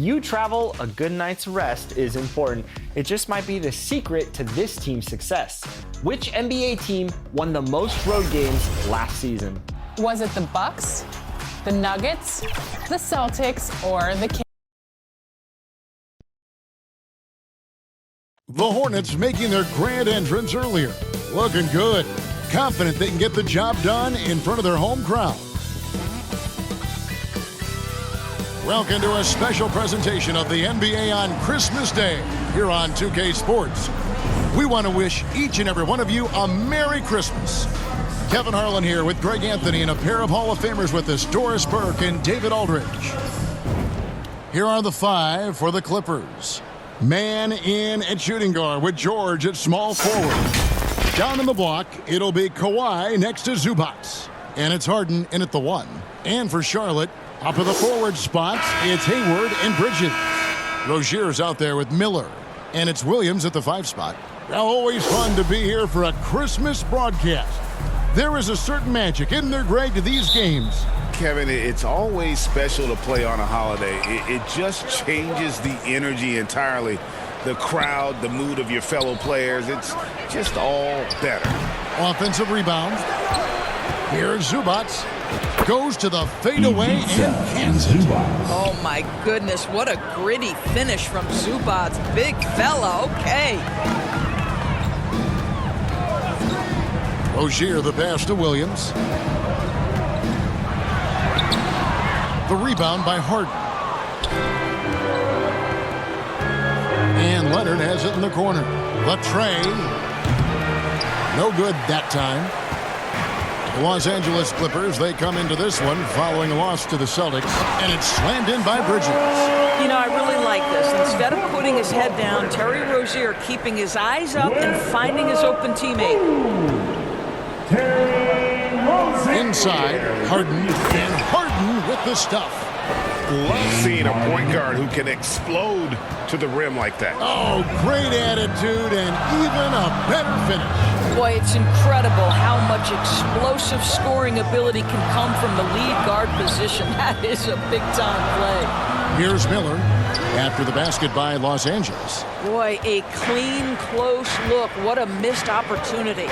You travel, a good night's rest is important. It just might be the secret to this team's success. Which NBA team won the most road games last season? Was it the Bucks, the Nuggets, the Celtics, or the Kings? The Hornets making their grand entrance earlier. Looking good. Confident they can get the job done in front of their home crowd. Welcome to a special presentation of the NBA on Christmas Day here on 2K Sports. We want to wish each and every one of you a Merry Christmas. Kevin Harlan here with Greg Anthony and a pair of Hall of Famers with us, Doris Burke and David Aldridge. Here are the five for the Clippers. Man in at shooting guard with George at small forward. Down in the block, it'll be Kawhi next to Zubac. And it's Harden in at the one. And for Charlotte, up to the forward spots, it's Hayward and Bridges. Rozier's out there with Miller. And it's Williams at the 5 spot. Now, always fun to be here for a Christmas broadcast. There is a certain magic, isn't there, Greg, to these games? Kevin, it's always special to play on a holiday. It just changes the energy entirely. The crowd, the mood of your fellow players, it's just all better. Offensive rebound. Here's Zubac. Goes to the fadeaway and cans it. Oh, my goodness. What a gritty finish from Zubac. Big fella. Okay. Rozier the pass to Williams. The rebound by Harden. And Leonard has it in the corner. The tray. No good that time. The Los Angeles Clippers, they come into this one following a loss to the Celtics, and it's slammed in by Bridges. You know, I really like this. Instead of putting his head down, Terry Rozier keeping his eyes up and finding his open teammate. Inside, Harden, and Harden with the stuff. Love seeing a point guard who can explode to the rim like that. Oh, great attitude and even a better finish. Boy, it's incredible how much explosive scoring ability can come from the lead guard position. That is a big-time play. Here's Miller after the basket by Los Angeles. Boy, a clean, close look. What a missed opportunity.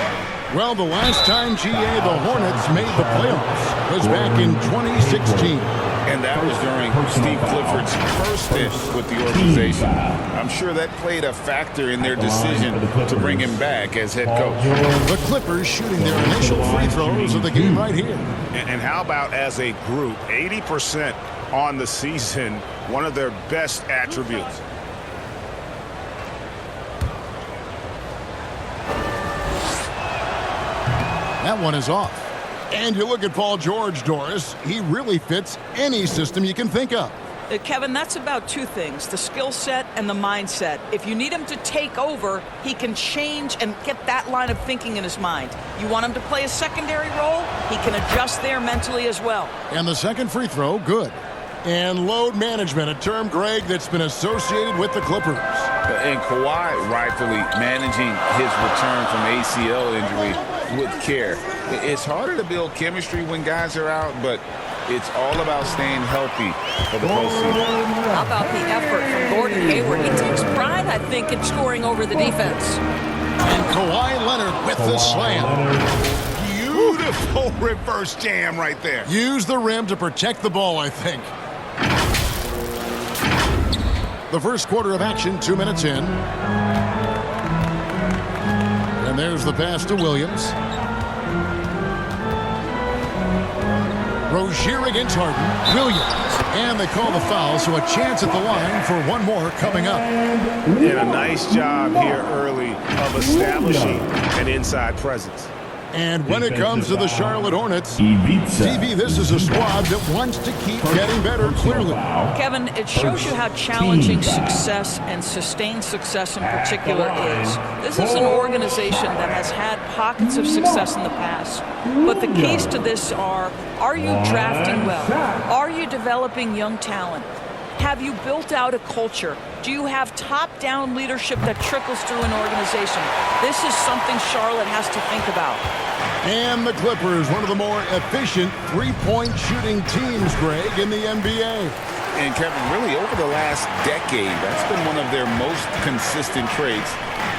Well, the last time, GA, the Hornets made the playoffs was back in 2016. And that was during Steve Clifford's first stint with the organization. I'm sure that played a factor in their decision to bring him back as head coach. The Clippers shooting their initial free throws of the game right here. And how about as a group, 80% on the season, one of their best attributes. That one is off. And you look at Paul George, Doris, he really fits any system you can think of. Kevin, that's about two things, the skill set and the mindset. If you need him to take over, he can change and get that line of thinking in his mind. You want him to play a secondary role, he can adjust there mentally as well. And the second free throw, good. And load management, a term, Greg, that's been associated with the Clippers. And Kawhi rightfully managing his return from ACL injury with care. It's harder to build chemistry when guys are out, but it's all about staying healthy for the postseason. How about the effort from Gordon Hayward? He takes pride, I think, in scoring over the defense. And Kawhi Leonard with the slam. Beautiful reverse jam right there. Use the rim to protect the ball, I think. The first quarter of action, 2 minutes in. And there's the pass to Williams. Rozier against Harden. Williams. And they call the foul, so a chance at the line for one more coming up. And a nice job here early of establishing an inside presence. And when it comes to the Charlotte Hornets, TV, this is a squad that wants to keep getting better, clearly. Kevin, it shows you how challenging success and sustained success in particular is. This is an organization that has had pockets of success in the past. But the keys to this are you drafting well? Are you developing young talent? Have you built out a culture? Do you have top-down leadership that trickles through an organization? This is something Charlotte has to think about. And the Clippers, one of the more efficient three-point shooting teams, Greg, in the NBA. And Kevin, really over the last decade, that's been one of their most consistent traits.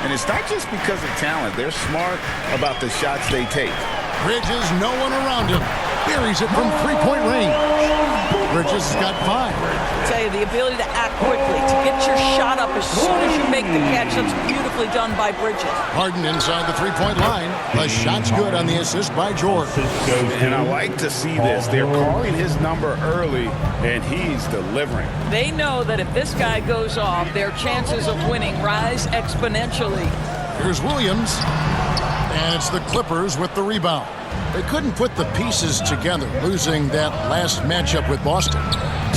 And it's not just because of talent. They're smart about the shots they take. Bridges, no one around him. Buries it from three-point range. Bridges has got 5. I tell you, the ability to act quickly, to get your shot up as soon as you make the catch, that's beautifully done by Bridges. Harden inside the three-point line. The shot's good on the assist by George. And I like to see this. They're calling his number early, and he's delivering. They know that if this guy goes off, their chances of winning rise exponentially. Here's Williams. And it's the Clippers with the rebound. They couldn't put the pieces together, losing that last matchup with Boston.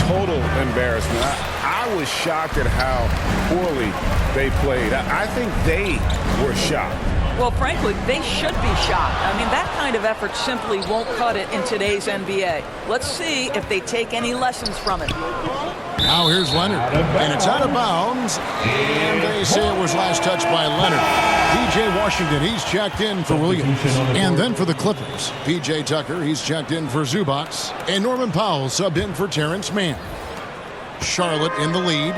Total embarrassment. I was shocked at how poorly they played. I think they were shocked. Well, frankly, they should be shocked. I mean, that kind of effort simply won't cut it in today's NBA. Let's see if they take any lessons from it. Now here's Leonard, and it's out of bounds, and they say it was last touched by Leonard. P.J. Washington, he's checked in for Williams. And then for the Clippers, P.J. Tucker, he's checked in for Zubats, and Norman Powell subbed in for Terrence Mann. Charlotte in the lead.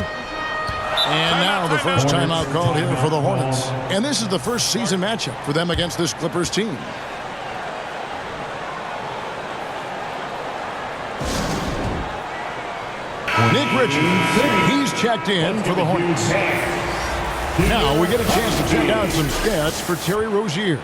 And now the first timeout called here for the Hornets. And this is the first season matchup for them against this Clippers team. Nick Richards, he's checked in for the Hornets. Now we get a chance to check out some stats for Terry Rozier.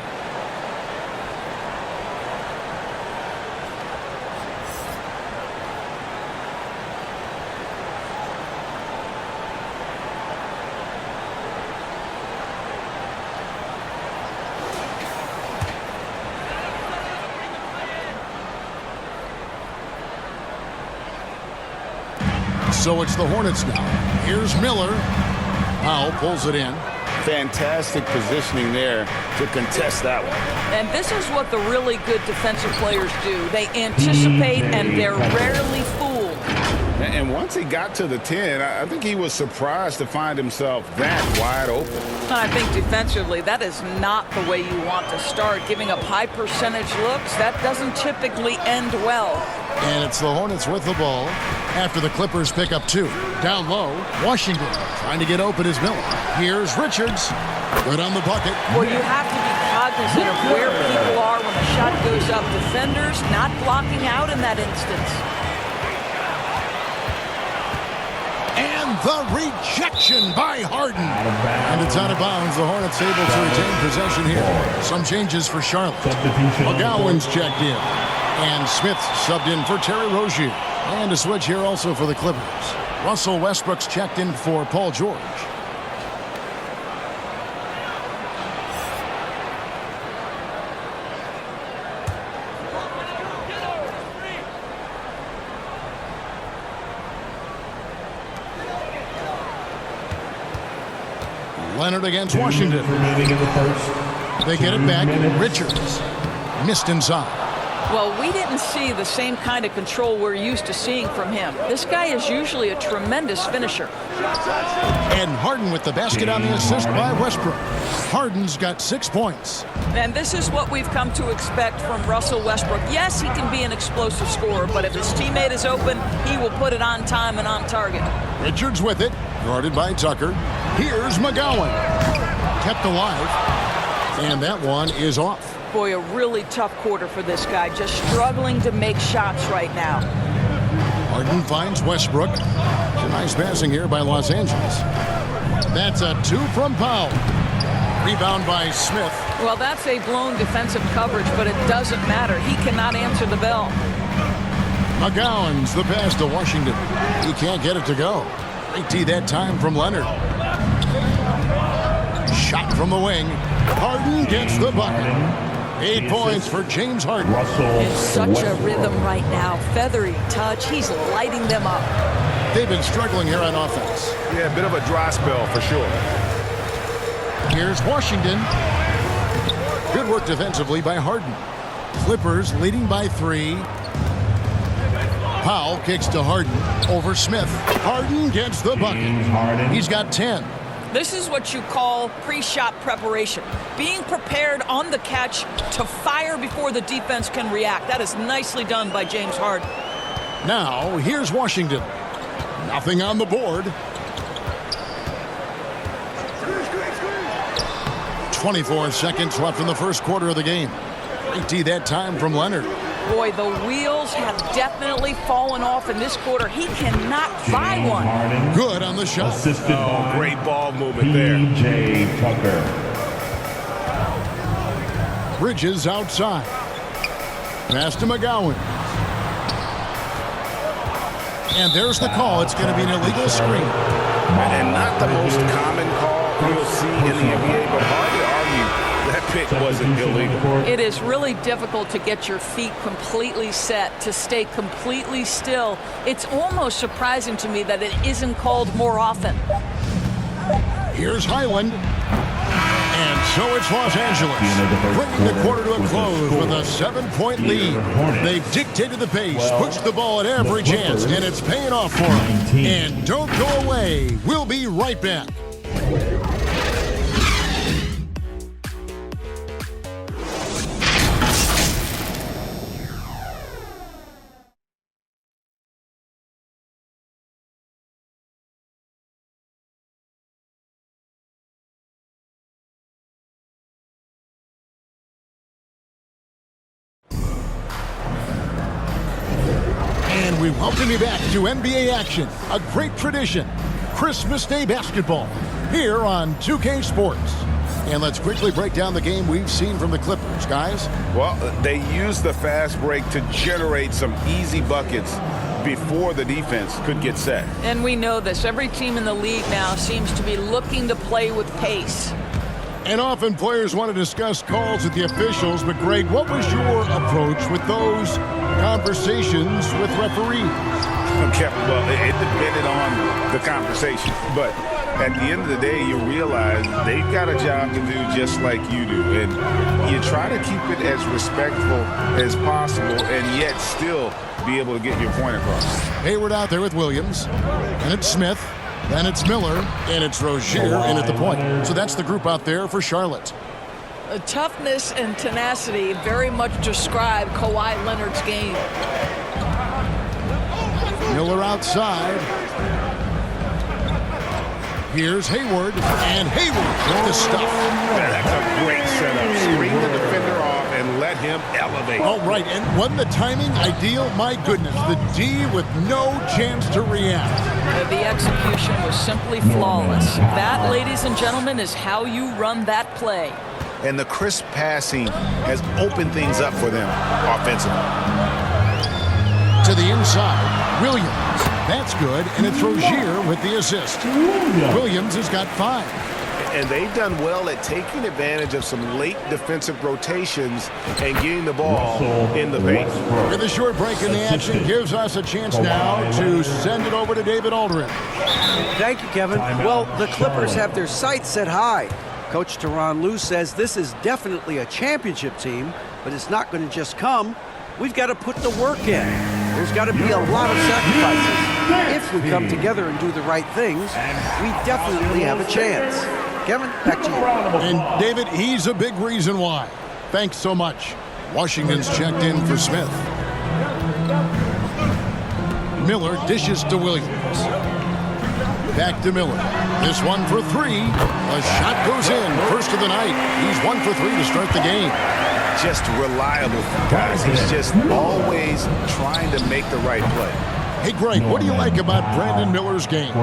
So it's the Hornets now. Here's Miller. Powell pulls it in. Fantastic positioning there to contest that one. And this is what the really good defensive players do. They anticipate and they're rarely fooled. And once he got to the 10, I think he was surprised to find himself that wide open. I think defensively, that is not the way you want to start. Giving up high percentage looks, that doesn't typically end well. And it's the Hornets with the ball after the Clippers pick up 2. Down low, Washington trying to get open is Miller. Here's Richards. Good on the bucket. Well, you have to be cognizant of where people are when the shot goes up. Defenders not blocking out in that instance. And the rejection by Harden. And it's out of bounds. The Hornets able to retain possession here. Some changes for Charlotte. McGowan's checked in. And Smith subbed in for Terry Rozier. And a switch here also for the Clippers. Russell Westbrook's checked in for Paul George. Leonard against Washington. They get it back. Richards missed inside. Well, we didn't see the same kind of control we're used to seeing from him. This guy is usually a tremendous finisher. And Harden with the basket on the assist by Westbrook. Harden's got 6 points. And this is what we've come to expect from Russell Westbrook. Yes, he can be an explosive scorer, but if his teammate is open, he will put it on time and on target. Richards with it, guarded by Tucker. Here's McGowan. Kept alive. And that one is off. Boy, a really tough quarter for this guy. Just struggling to make shots right now. Harden finds Westbrook. Nice passing here by Los Angeles. That's a 2 from Powell. Rebound by Smith. Well, that's a blown defensive coverage, but it doesn't matter. He cannot answer the bell. McGowan's the pass to Washington. He can't get it to go. Great tee that time from Leonard. Shot from the wing. Harden gets the bucket. 8 points for James Harden. In such a rhythm right now. Feathery touch. He's lighting them up. They've been struggling here on offense. Yeah, a bit of a dry spell for sure. Here's Washington. Good work defensively by Harden. Clippers leading by 3. Powell kicks to Harden over Smith. Harden gets the bucket. He's got 10. This is what you call pre-shot preparation. Being prepared on the catch to fire before the defense can react. That is nicely done by James Harden. Now, here's Washington. Nothing on the board. 24 seconds left in the first quarter of the game. Great D that time from Leonard. Boy, the wheels have definitely fallen off in this quarter. He cannot buy one. Good on the shot. Oh, great ball movement there. P.J. Tucker. Bridges outside. Pass to McGowan. And there's the call. It's going to be an illegal screen. And not the most common call you'll see in the NBA, but hard to argue that pick wasn't illegal. It is really difficult to get your feet completely set, to stay completely still. It's almost surprising to me that it isn't called more often. Here's Highland. And so it's Los Angeles, bringing the quarter to a close with a 7-point lead. They've dictated the pace, pushed the ball at every chance, and it's paying off for them. And don't go away. We'll be right back. And we welcome you back to NBA action, a great tradition, Christmas Day basketball, here on 2K Sports. And let's quickly break down the game we've seen from the Clippers, guys. Well, they used the fast break to generate some easy buckets before the defense could get set. And we know this. Every team in the league now seems to be looking to play with pace. And often players want to discuss calls with the officials, but Greg, what was your approach with those conversations with referees? Okay, well, it depended on the conversation, but at the end of the day, you realize they've got a job to do just like you do, and you try to keep it as respectful as possible and yet still be able to get your point across. Hayward out there with Williams, and it's Smith. Then it's Miller, and it's Rozier in at the point. So that's the group out there for Charlotte. Toughness and tenacity very much describe Kawhi Leonard's game. Miller outside. Here's Hayward, and Hayward with the stuff. That's a great setup. Screen the defender off and let him elevate. All right, and wasn't the timing ideal? My goodness, the D with no chance to react. The execution was simply flawless. That, ladies and gentlemen, is how you run that play. And the crisp passing has opened things up for them offensively. To the inside, Williams. That's good, and it's Rozier with the assist. Williams has got 5. And they've done well at taking advantage of some late defensive rotations and getting the ball in the paint. With a short break in the action gives us a chance now to send it over to David Aldrin. Thank you, Kevin. Well, the Clippers have their sights set high. Coach Tyronn Lue says this is definitely a championship team, but it's not going to just come. We've got to put the work in. There's got to be a lot of sacrifices. If we come together and do the right things, we definitely have a chance. Kevin, back to you. And David, he's a big reason why. Thanks so much. Washington's checked in for Smith. Miller dishes to Williams. Back to Miller. This one for 3. A shot goes in. First of the night. He's 1 for 3 to start the game. Just reliable, guys. He's just always trying to make the right play. Hey, Greg, what do you like about Brandon Miller's game?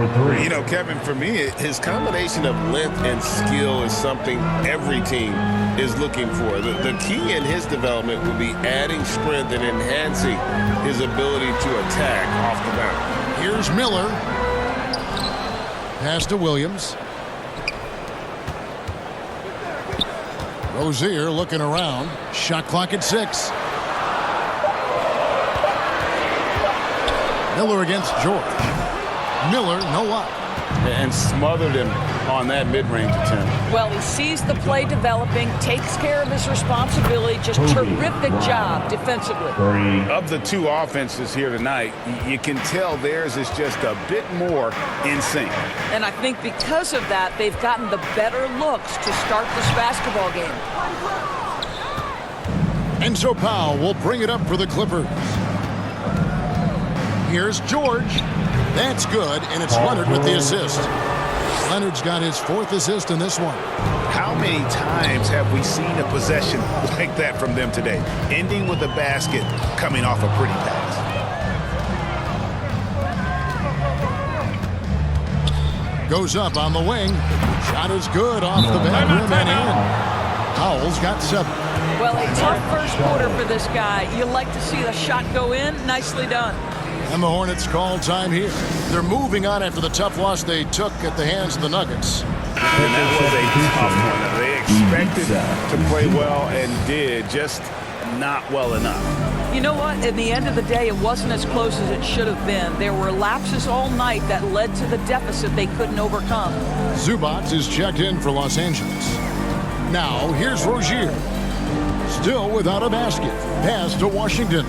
You know, Kevin, for me, his combination of length and skill is something every team is looking for. The key in his development will be adding strength and enhancing his ability to attack off the bounce. Here's Miller. Pass to Williams. Rozier looking around. Shot clock at 6. Miller against George. Miller, no luck. And smothered him on that mid-range attempt. Well, he sees the play developing, takes care of his responsibility. Just terrific job defensively. Of the two offenses here tonight, you can tell theirs is just a bit more in sync. And I think because of that, they've gotten the better looks to start this basketball game. And so Powell will bring it up for the Clippers. Here's George. That's good, and it's Leonard with the assist. Leonard's got his 4th assist in this one. How many times have we seen a possession like that from them today? Ending with a basket, coming off a pretty pass. Goes up on the wing. Shot is good off the back rim and in. Powell's got 7. Well, a tough first quarter for this guy. You like to see the shot go in. Nicely done. And the Hornets call time here. They're moving on after the tough loss they took at the hands of the Nuggets. And that was a tough one. They expected to play well and did, just not well enough. You know what? In the end of the day, it wasn't as close as it should have been. There were lapses all night that led to the deficit they couldn't overcome. Zubac is checked in for Los Angeles. Now, here's Rozier. Still without a basket. Pass to Washington.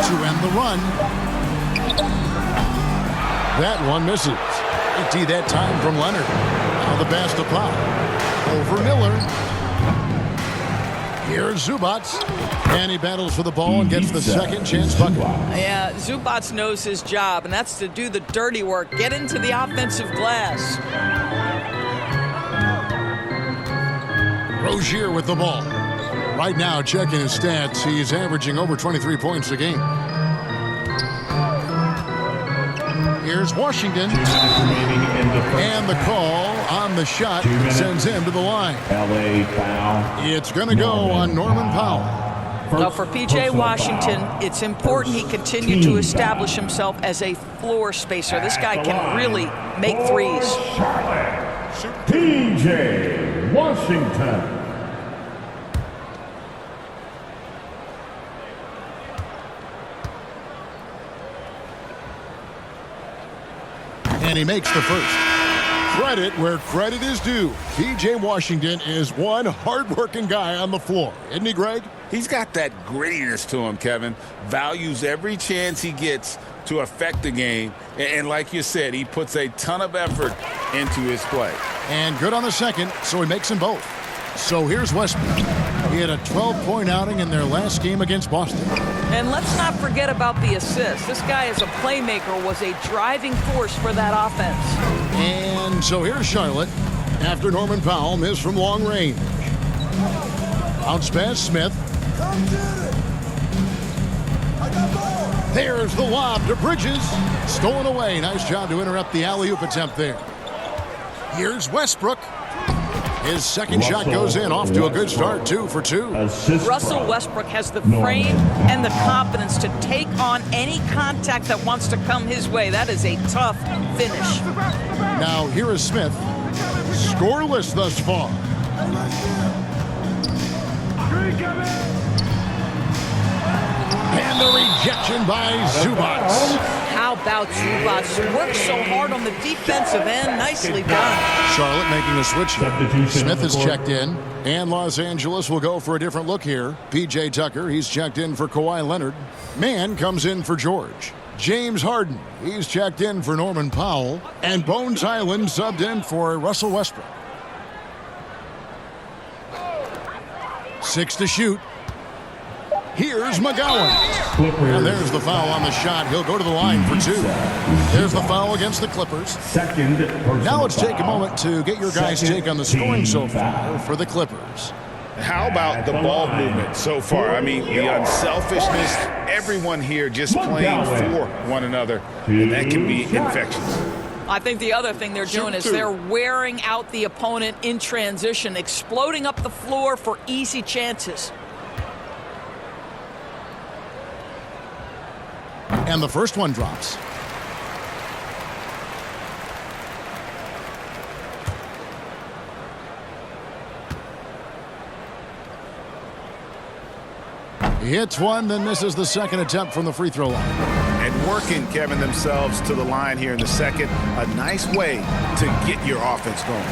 To end the run. That one misses. Empty that time from Leonard. Now the pass to Powell. Over Miller. Here's Zubac. And he battles for the ball and gets the second chance bucket. Yeah, Zubac knows his job, and that's to do the dirty work. Get into the offensive glass. Rozier with the ball. Right now, checking his stats, he's averaging over 23 points a game. Here's Washington. And the call on the shot sends him to the line. LA foul. It's going to go on Norman Powell. Now for P.J. Washington, it's important he continue to establish himself as a floor spacer. This guy can really make threes. P.J. Washington. And he makes the first. Credit where credit is due. P.J. Washington is one hard-working guy on the floor. Isn't he, Greg? He's got that grittiness to him, Kevin. Values every chance he gets to affect the game. And like you said, he puts a ton of effort into his play. And good on the second, so he makes them both. So here's Westbrook. He had a 12-point outing in their last game against Boston. And let's not forget about the assist. This guy as a playmaker was a driving force for that offense. And so here's Charlotte after Norman Powell missed from long range. Bounce pass Smith. There's the lob to Bridges. Stolen away. Nice job to interrupt the alley-oop attempt there. Here's Westbrook. His second shot goes in, off to a good start, 2 for 2. Russell Westbrook has the frame and the confidence to take on any contact that wants to come his way. That is a tough finish. Now here is Smith. Scoreless thus far. And the rejection by Zubac. How about Zubac? Worked so hard on the defensive end. Nicely done. Charlotte making a switch here. Smith is checked in. And Los Angeles will go for a different look here. P.J. Tucker, he's checked in for Kawhi Leonard. Mann comes in for George. James Harden, he's checked in for Norman Powell. And Bones Highland subbed in for Russell Westbrook. 6 to shoot. Here's McGowan. And there's the foul on the shot. He'll go to the line for 2. There's the foul against the Clippers. Now let's take a moment to get your guys' take on the scoring so far for the Clippers. How about the ball movement so far? I mean, the unselfishness, everyone here just playing for one another, and that can be infectious. I think the other thing they're doing is they're wearing out the opponent in transition, exploding up the floor for easy chances. And the first one drops. He hits one, then misses the second attempt from the free throw line. And working, Kevin, themselves to the line here in the second. A nice way to get your offense going.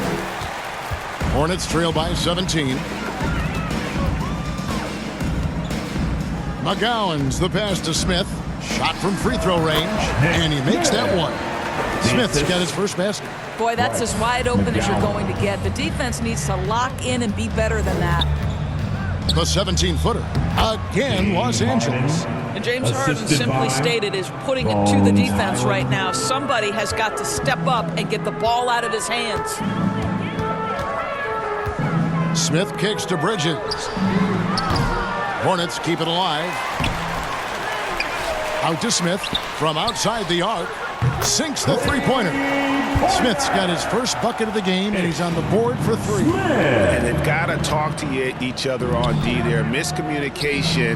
Hornets trail by 17. McGowan's the pass to Smith. Shot from free throw range, and he makes that one. Smith's got his first basket. Boy, that's as wide open as you're going to get. The defense needs to lock in and be better than that. The 17-footer. Again, Los Angeles. And James Harden simply stated is putting it to the defense right now. Somebody has got to step up and get the ball out of his hands. Smith kicks to Bridges. Hornets keep it alive. Out to Smith from outside the arc. Sinks the three-pointer. Smith's got his first bucket of the game, and he's on the board for 3. And they've got to talk to each other on D there. Miscommunication,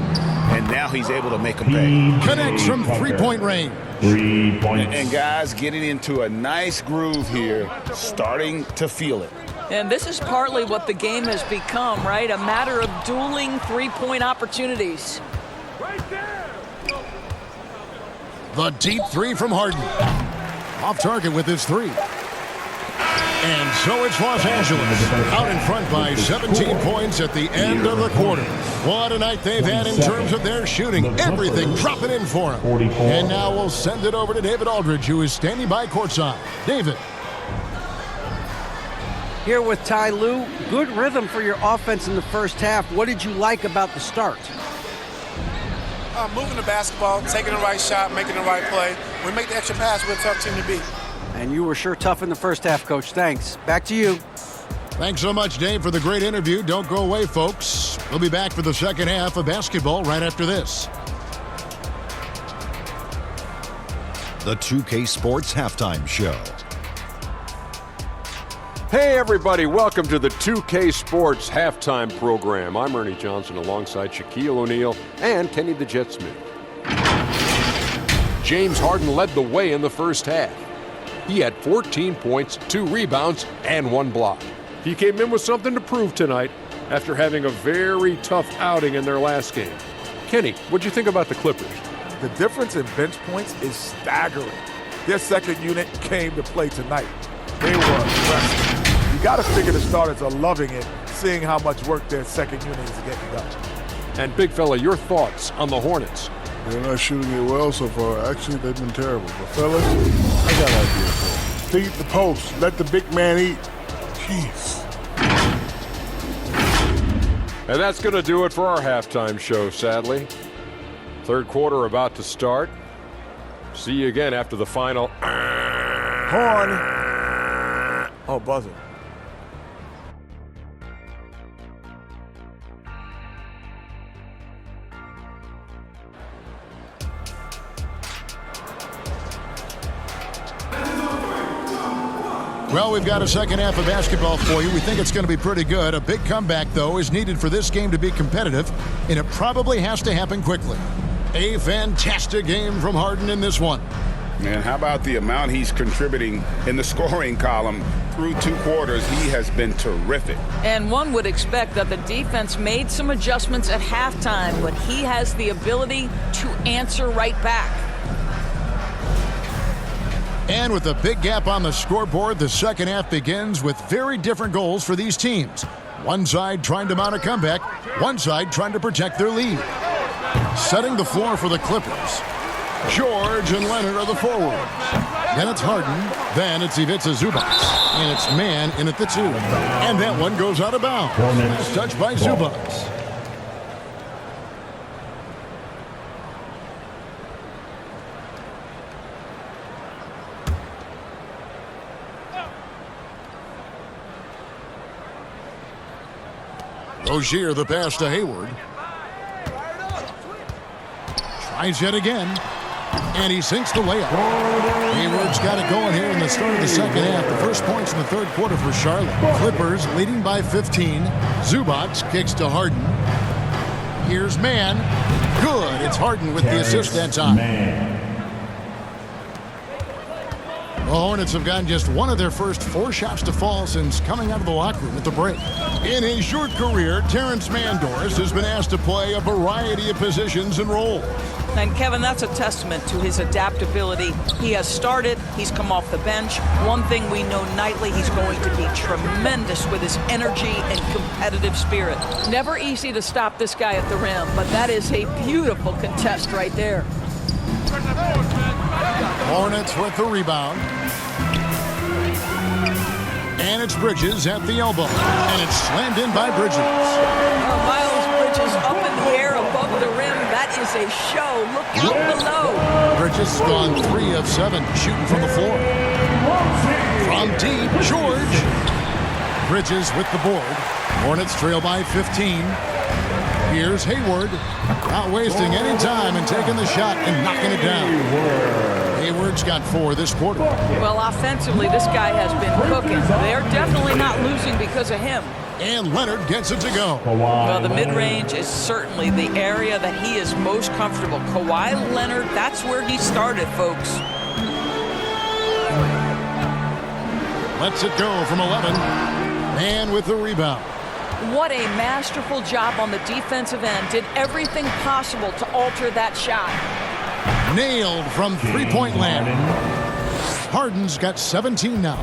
and now he's able to make a pay. Connects from three-point range. 3 points. And guys getting into a nice groove here, starting to feel it. And this is partly what the game has become, right? A matter of dueling three-point opportunities. The deep 3 from Harden. Off target with his 3. And so it's Los Angeles out in front by 17 points at the end of the quarter. What a night they've had in terms of their shooting. Everything dropping in for them. And now we'll send it over to David Aldridge, who is standing by courtside. David. Here with Ty Lue, good rhythm for your offense in the first half. What did you like about the start? Moving the basketball, taking the right shot, making the right play. When we make the extra pass, we're a tough team to beat. And you were sure tough in the first half, Coach. Thanks. Back to you. Thanks so much, Dave, for the great interview. Don't go away, folks. We'll be back for the second half of basketball right after this. The 2K Sports Halftime Show. Hey everybody, welcome to the 2K Sports Halftime Program. I'm Ernie Johnson alongside Shaquille O'Neal and Kenny the Jet Smith. James Harden led the way in the first half. He had 14 points, 2 rebounds, and 1 block. He came in with something to prove tonight after having a very tough outing in their last game. Kenny, what'd you think about the Clippers? The difference in bench points is staggering. Their second unit came to play tonight. They were aggressive. You got to figure the starters are loving it, seeing how much work their second unit is getting done. And big fella, your thoughts on the Hornets? They're not shooting it well so far. Actually, they've been terrible. But fellas, I got ideas for them. Feed the post. Let the big man eat. Jeez. And that's going to do it for our halftime show, sadly. Third quarter about to start. See you again after the final. Horn. Oh, buzzer. Well, we've got a second half of basketball for you. We think it's going to be pretty good. A big comeback, though, is needed for this game to be competitive, and it probably has to happen quickly. A fantastic game from Harden in this one. Man, how about the amount he's contributing in the scoring column through 2 quarters? He has been terrific. And one would expect that the defense made some adjustments at halftime, but he has the ability to answer right back. And with a big gap on the scoreboard, the second half begins with very different goals for these teams. One side trying to mount a comeback, one side trying to protect their lead. Setting the floor for the Clippers. George and Leonard are the forwards. Then it's Harden. Then it's Ivica Zubac. And it's man in at the 2. And that one goes out of bounds. Nice touch by Zubac. Rozier the pass to Hayward. Tries yet again. And he sinks the layup. Hayward's got it going here in the start of the second half. The first points in the third quarter for Charlotte. Clippers leading by 15. Zubac kicks to Harden. Here's Mann. Good. It's Harden with the assist that time. The Hornets have gotten just one of their first 4 shots to fall since coming out of the locker room at the break. In his short career, Terrence Mandors has been asked to play a variety of positions and roles. And Kevin, that's a testament to his adaptability. He has started, he's come off the bench. One thing we know nightly, he's going to be tremendous with his energy and competitive spirit. Never easy to stop this guy at the rim, but that is a beautiful contest right there. Hornets with the rebound. And it's Bridges at the elbow. And it's slammed in by Bridges. Miles Bridges up in the air above the rim. That is is a show. Look out below. Bridges gone 3 of 7 shooting from the floor. From deep, George. Bridges with the board. Hornets trail by 15. Here's Hayward, not wasting any time and taking the shot and knocking it down. Hayward's got 4 this quarter. Well, offensively, this guy has been cooking. They're definitely not losing because of him. And Leonard gets it to go. Well, the mid-range is certainly the area that he is most comfortable. Kawhi Leonard, that's where he started, folks. Lets it go from 11. And with the rebound. What a masterful job on the defensive end. Did everything possible to alter that shot. Nailed from three-point land. Harden's got 17 now.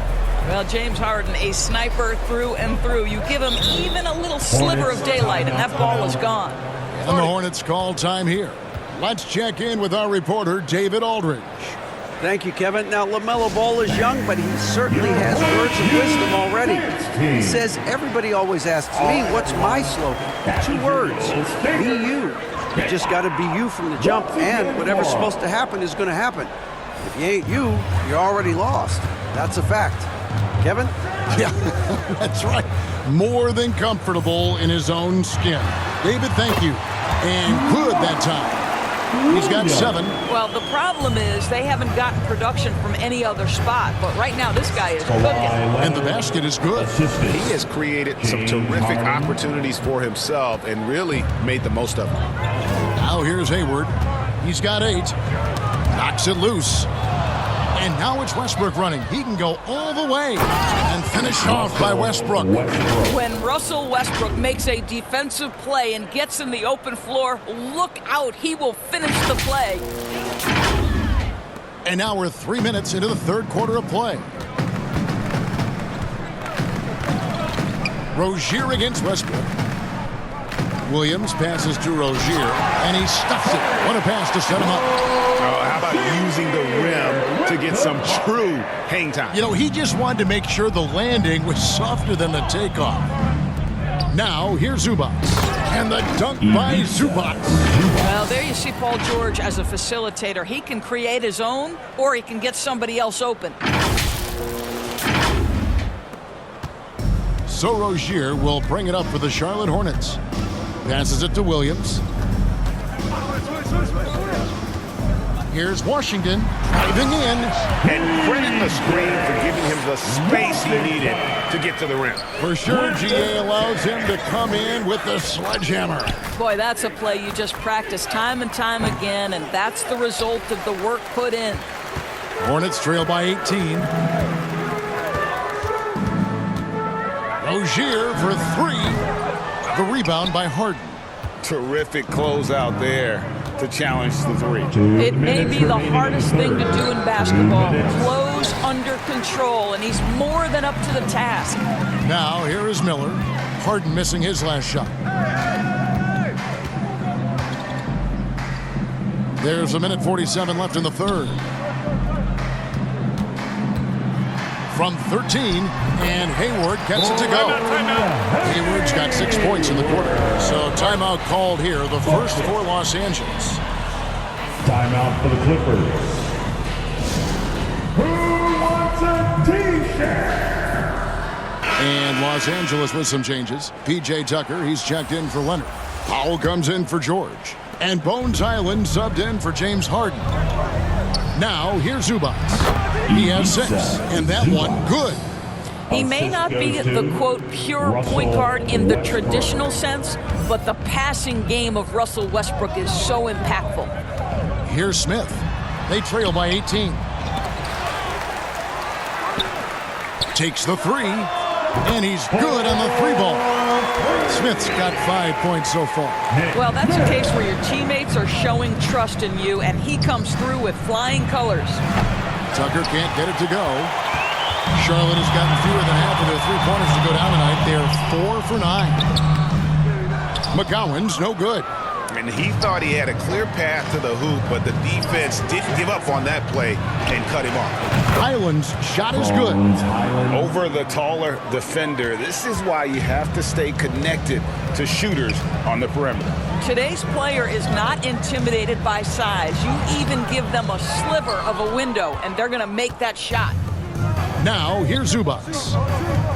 Well, James Harden, a sniper through and through. You give him even a little sliver of daylight, and that ball is gone. And the Hornets call time here. Let's check in with our reporter, David Aldridge. Thank you, Kevin. Now, LaMelo Ball is young, but he certainly has words of wisdom already. He says, everybody always asks me, what's my slogan? 2 words, be you. You just got to be you from the jump, and whatever's supposed to happen is going to happen. If you ain't you, you're already lost. That's a fact. Kevin? Yeah, that's right. More than comfortable in his own skin. David, thank you. And good that time. He's got 7. Well, the problem is they haven't gotten production from any other spot, but right now this guy is cooking. And the basket is good. He has created some terrific opportunities for himself and really made the most of them. Now here's Hayward. He's got 8. Knocks it loose. And now it's Westbrook running. He can go all the way and finish off by Westbrook. When Russell Westbrook makes a defensive play and gets in the open floor, look out. He will finish the play. And now we're 3 minutes into the 3rd quarter of play. Rozier against Westbrook. Williams passes to Rozier, and he stuffs it. What a pass to set him up. How about using the rim to get some true hang time? You know, he just wanted to make sure the landing was softer than the takeoff. Now, here's Zubac. And the dunk by Zubac. Well, there you see Paul George as a facilitator. He can create his own, or he can get somebody else open. So Rozier will bring it up for the Charlotte Hornets. Passes it to Williams. Here's Washington driving in. And credit the screen for giving him the space he needed to get to the rim. For sure, GA allows him to come in with the sledgehammer. Boy, that's a play you just practice time and time again, and that's the result of the work put in. Hornets trail by 18. Rozier for 3. The rebound by Harden. Terrific closeout there to challenge the 3. It may be the hardest thing to do in basketball. Close under control, and he's more than up to the task. Now here is Miller. Harden missing his last shot. There's 1:47 left in the 3rd. From 13, and Hayward gets it to go. Hayward's got 6 points in the quarter. So timeout called here, the first for Los Angeles. Timeout for the Clippers. Who wants a t-shirt? And Los Angeles with some changes. P.J. Tucker, he's checked in for Leonard. Powell comes in for George. And Bones Island subbed in for James Harden. Now, here's Zubac. He has 6, and that one good. He may not be the, quote, pure point guard in the traditional sense, but the passing game of Russell Westbrook is so impactful. Here's Smith. They trail by 18. Takes the 3, and he's good on the 3-ball. Smith's got 5 points so far. Well, that's a case where your teammates are showing trust in you, and he comes through with flying colors. Tucker can't get it to go. Charlotte has gotten fewer than half of their 3-pointers to go down tonight. They're 4 for 9. McGowan's no good. And and he thought he had a clear path to the hoop, but the defense didn't give up on that play and cut him off. Highland's shot is good. Over the taller defender. This is why you have to stay connected to shooters on the perimeter. Today's player is not intimidated by size. You even give them a sliver of a window, and they're going to make that shot. Now, here's Zubac.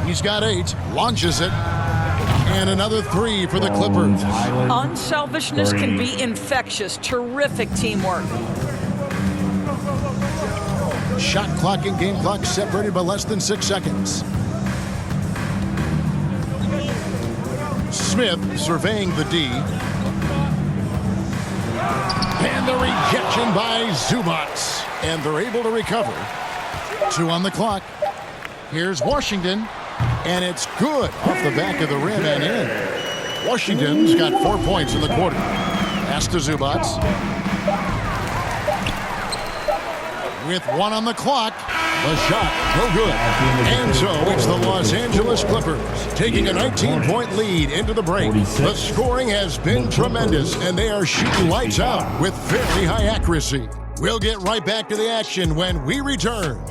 He's got 8, launches it, and another 3 for the Clippers. Unselfishness can be infectious. Terrific teamwork. Shot clock and game clock separated by less than 6 seconds. Smith surveying the D. And the rejection by Zubac. And they're able to recover. 2 on the clock. Here's Washington. And it's good off the back of the rim and in. Washington's got 4 points in the quarter. Pass to Zubac. With 1 on the clock. The shot, no good. And so it's the Los Angeles Clippers taking a 19-point lead into the break. The scoring has been tremendous, and they are shooting lights out with very high accuracy. We'll get right back to the action when we return.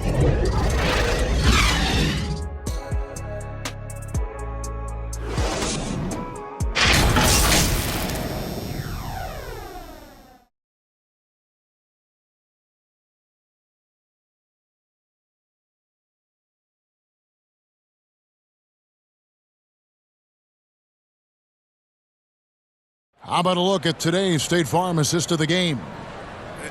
How about a look at today's State Farm assist of the game?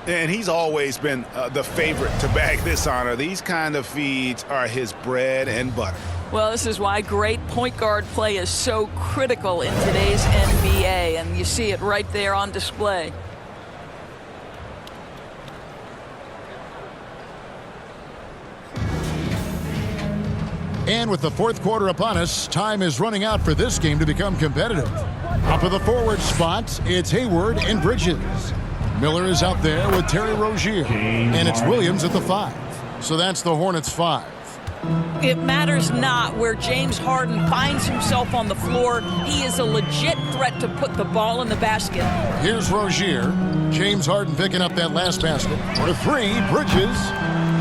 And he's always been the favorite to bag this honor. These kind of feeds are his bread and butter. Well, this is why great point guard play is so critical in today's NBA, and you see it right there on display. And with the fourth quarter upon us, time is running out for this game to become competitive. Up at the forward spot, it's Hayward and Bridges. Miller is out there with Terry Rozier. And it's Williams at the 5. So that's the Hornets 5. It matters not where James Harden finds himself on the floor. He is a legit threat to put the ball in the basket. Here's Rozier. James Harden picking up that last basket. For 3, Bridges.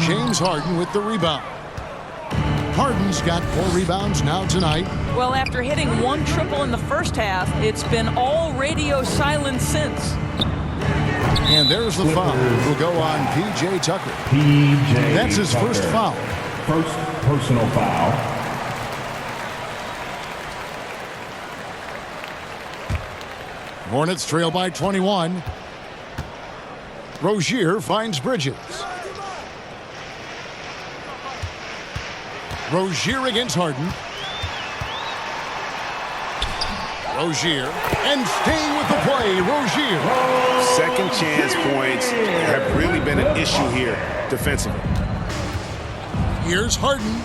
James Harden with the rebound. Harden's got 4 rebounds now tonight. Well, after hitting 1 triple in the first half, it's been all radio silence since. And there's the foul. Will go on P.J. Tucker. That's his first foul. First personal foul. Hornets trail by 21. Rozier finds Bridges. Rozier against Harden. Rozier, and staying with the play, Rozier. Second chance points have really been an issue here defensively. Here's Harden,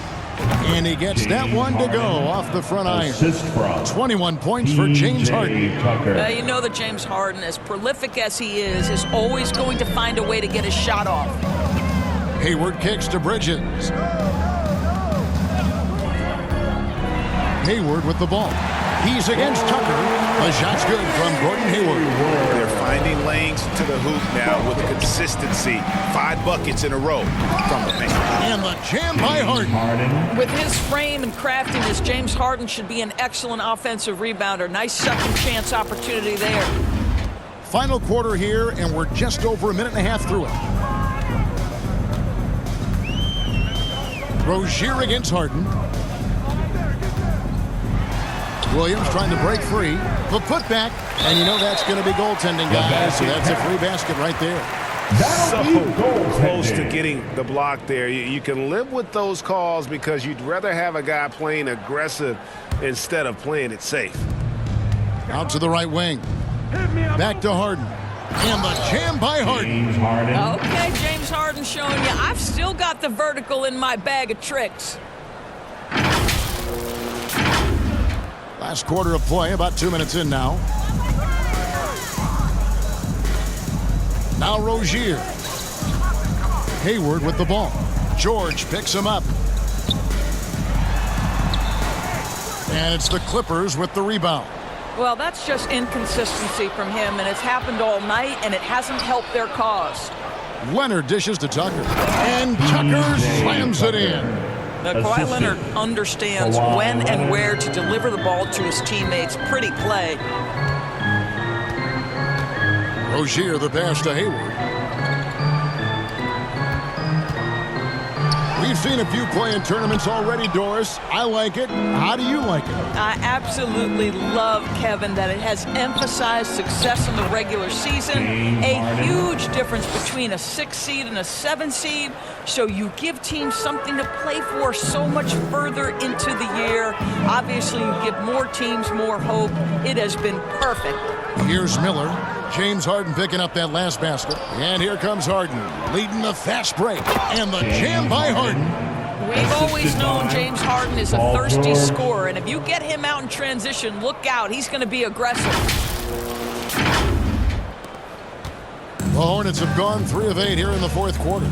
and he gets that one to go off the front iron. 21 points for James Harden. You know that James Harden, as prolific as he is always going to find a way to get his shot off. Hayward kicks to Bridges. Hayward with the ball. He's against Tucker. The shot's good from Gordon Hayward. They're finding lanes to the hoop now with consistency. 5 buckets in a row from the paint. And the jam by Harden. With his frame and craftiness, James Harden should be an excellent offensive rebounder. Nice second chance opportunity there. Final quarter here, and we're just over a minute and a half through it. Rozier against Harden. Williams trying to break free. The putback, and you know that's going to be goaltending, guys. So that's a free basket right there. So close to getting the block there. You can live with those calls because you'd rather have a guy playing aggressive instead of playing it safe. Out to the right wing. Back to Harden. And the jam by Harden. Okay, James Harden showing you I've still got the vertical in my bag of tricks. Last quarter of play, about 2 minutes in now. Now Rozier. Hayward with the ball. George picks him up. And it's the Clippers with the rebound. Well, that's just inconsistency from him, and it's happened all night, and it hasn't helped their cause. Leonard dishes to Tucker, and Tucker slams it in. Now, Kawhi Leonard understands when and where to deliver the ball to his teammates. Pretty play. Rozier the pass to Hayward. We've seen a few play-in tournaments already, Doris. I like it. How do you like it? I absolutely love, Kevin, that it has emphasized success in the regular season. A huge difference between a 6 seed and a 7 seed. So you give teams something to play for so much further into the year. Obviously, you give more teams more hope. It has been perfect. Here's Miller. James Harden picking up that last basket. And here comes Harden, leading the fast break. And the jam by Harden. We've always known James Harden is a thirsty scorer, and if you get him out in transition, look out. He's going to be aggressive. The Hornets have gone 3 of 8 here in the fourth quarter.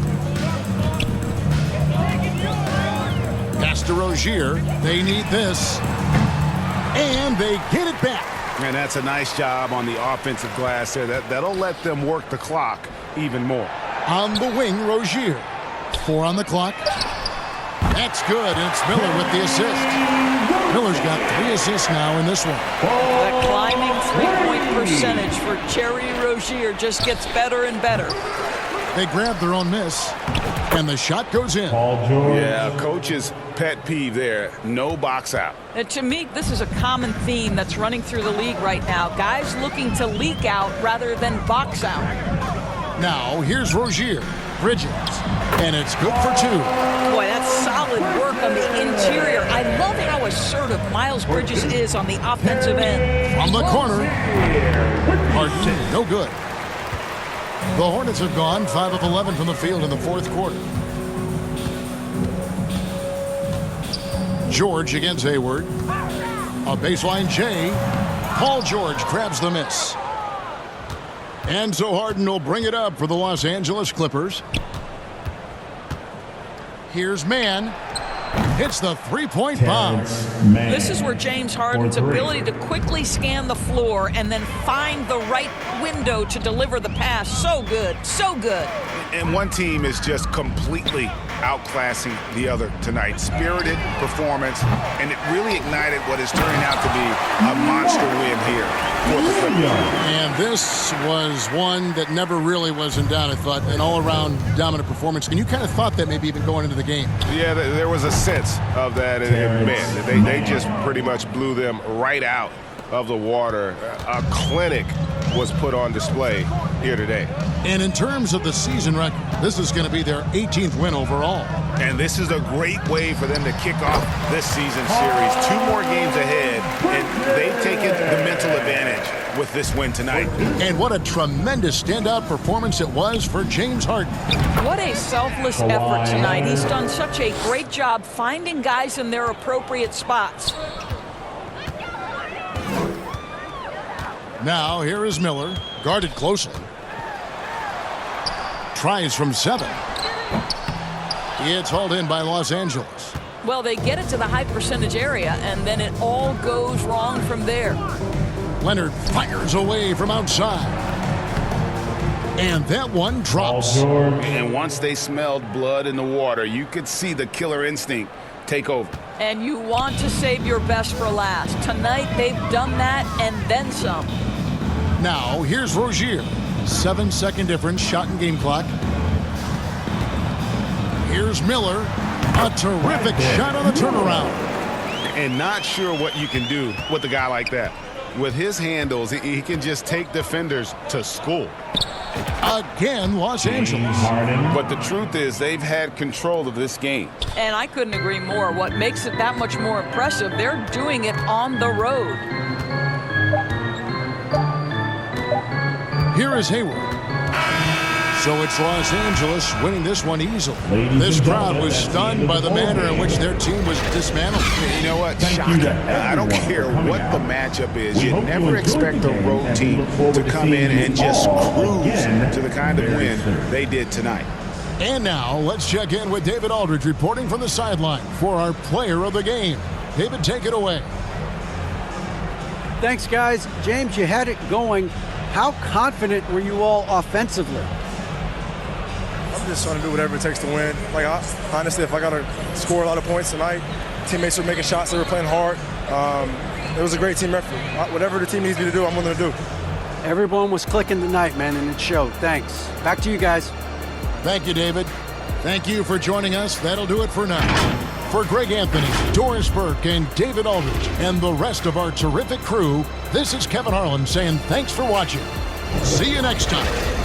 Pass to Rozier. They need this. And they get it back. And that's a nice job on the offensive glass there. That'll let them work the clock even more. On the wing, Rozier. 4 on the clock. That's good, and it's Miller with the assist. Miller's got 3 assists now in this one. That climbing three-point percentage for Terry Rozier just gets better and better. They grab their own miss, and the shot goes in. Yeah, coach's pet peeve there. No box out. To me, this is a common theme that's running through the league right now. Guys looking to leak out rather than box out. Now, here's Rozier. Bridges. And it's good for 2. Boy, that's solid work on the interior. I love how assertive Miles Bridges is on the offensive end. From the corner. Harden, no good. The Hornets have gone 5 of 11 from the field in the fourth quarter. George against Hayward. A baseline J. Paul George grabs the miss. And so Harden will bring it up for the Los Angeles Clippers. Here's Mann. Hits the three-point bomb. This is where James Harden's ability to quickly scan the floor and then find the right window to deliver the pass. So good, so good. And one team is just completely outclassing the other tonight. Spirited performance, and it really ignited what is turning out to be a monster win here for the Clippers. And this was one that never really was in doubt, I thought. An all-around dominant performance. And you kind of thought that maybe even going into the game. Yeah, there was a sense of that. And man, they just pretty much blew them right out of the water. A clinic was put on display here today. And in terms of the season record, this is going to be their 18th win overall. And this is a great way for them to kick off this season series. 2 more games ahead, and they've taken the mental advantage with this win tonight. And what a tremendous standout performance it was for James Harden. What a selfless effort tonight. He's done such a great job finding guys in their appropriate spots. Now, here is Miller, guarded closely. Tries from 7. It's hauled in by Los Angeles. Well, they get it to the high percentage area, and then it all goes wrong from there. Leonard fires away from outside. And that one drops. And once they smelled blood in the water, you could see the killer instinct take over. And you want to save your best for last. Tonight, they've done that and then some. Now, here's Rozier. 7-second difference, shot and game clock. Here's Miller. A terrific shot on the turnaround. And not sure what you can do with a guy like that. With his handles, he can just take defenders to school. Again, Los Angeles. But the truth is, they've had control of this game. And I couldn't agree more. What makes it that much more impressive, they're doing it on the road. Here is Hayward. So it's Los Angeles winning this one easily. This crowd was stunned by the manner in which their team was dismantled. You know what? Shocking. I don't care what the matchup is. You never expect a road team to come in and just cruise to the kind of win they did tonight. And now let's check in with David Aldridge reporting from the sideline for our player of the game. David, take it away. Thanks, guys. James, you had it going. How confident were you all offensively? I'm just trying to do whatever it takes to win. Like, honestly, if I got to score a lot of points tonight, teammates were making shots, they were playing hard. It was a great team effort. Whatever the team needs me to do, I'm willing to do. Everyone was clicking tonight, man, and it showed. Thanks. Back to you guys. Thank you, David. Thank you for joining us. That'll do it for now. For Greg Anthony, Doris Burke, and David Aldridge, and the rest of our terrific crew, this is Kevin Harlan saying thanks for watching. See you next time.